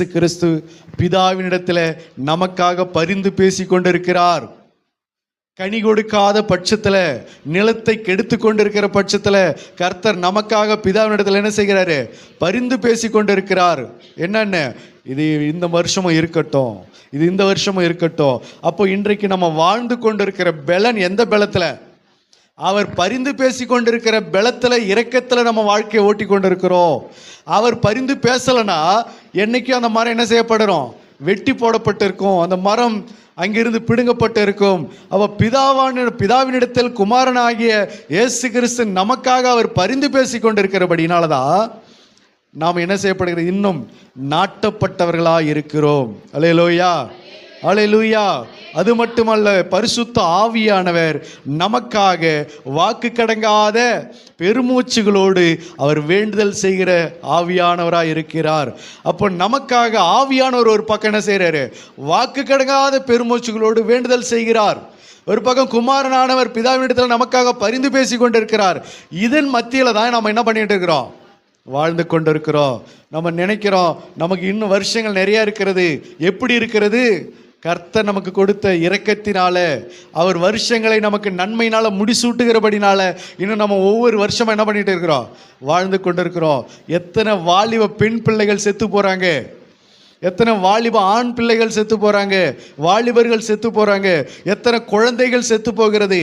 இயேசு கிறிஸ்து பிதாவினிடத்தில் நமக்காக பரிந்து பேசி கொண்டிருக்கிறார். கனி கொடுக்காத பட்சத்தில், நிலத்தை கெடுத்து கொண்டிருக்கிற பட்சத்தில் கர்த்தர் நமக்காக பிதாவினிடத்தில் என்ன செய்கிறாரு? பரிந்து பேசி கொண்டிருக்கிறார். என்னென்ன? இது இந்த வருஷமும் இருக்கட்டும், இது இந்த வருஷமும் இருக்கட்டும். அப்போ இன்றைக்கு நம்ம வாழ்ந்து கொண்டிருக்கிற பலன் எந்த பலத்தில்? அவர் பரிந்து பேசி கொண்டிருக்கிற பலத்தில், இரக்கத்தில் நம்ம வாழ்க்கையை ஓட்டி கொண்டிருக்கிறோம். அவர் பரிந்து பேசலைன்னா என்னைக்கும் அந்த மரம் என்ன செய்யப்படும்? வெட்டி போடப்பட்டு இருக்கும். அந்த மரம் அங்கிருந்து பிடுங்கப்பட்டு இருக்கும். அவ பிதாவினிடத்தில் குமாரனாகிய இயேசு கிறிஸ்து நமக்காக அவர் பரிந்து பேசி கொண்டிருக்கிறபடினாலதான் நாம் என்ன செய்யப்படுகிறது? இன்னும் நாட்டப்பட்டவர்களாக இருக்கிறோம். அல்லேலூயா, அல்லேலூயா. அது மட்டுமல்ல, பரிசுத்த ஆவியானவர் நமக்காக வாக்கு கடங்காத பெருமூச்சுகளோடு அவர் வேண்டுதல் செய்கிற ஆவியானவராக இருக்கிறார். அப்போ நமக்காக ஆவியானவர் ஒரு பக்கம் என்ன செய்கிறாரு? வாக்கு கடங்காத பெருமூச்சுகளோடு வேண்டுதல் செய்கிறார். ஒரு பக்கம் குமாரனானவர் பிதாவினிடத்தில் நமக்காக பரிந்து பேசி கொண்டிருக்கிறார். இதன் மத்தியில் தான் நம்ம என்ன பண்ணிட்டு இருக்கிறோம்? வாழ்ந்து கொண்டிருக்கிறோம். நம்ம நினைக்கிறோம் நமக்கு இன்னும் வருஷங்கள் நிறைய இருக்கிறது. எப்படி இருக்கிறது? கர்த்தர் நமக்கு கொடுத்த இரக்கத்தினால, அவர் வருஷங்களை நமக்கு நன்மையினால முடிசூட்டுகிறபடினால இன்னும் நம்ம ஒவ்வொரு வருஷமும் என்ன பண்ணிட்டு இருக்கிறோம்? வாழ்ந்து கொண்டிருக்கிறோம். எத்தனை வாலிப பெண் பிள்ளைகள் செத்து போறாங்க, எத்தனை வாலிப ஆண் பிள்ளைகள் செத்து போறாங்க, வாலிபர்கள் செத்து போறாங்க, எத்தனை குழந்தைகள் செத்து போகிறது.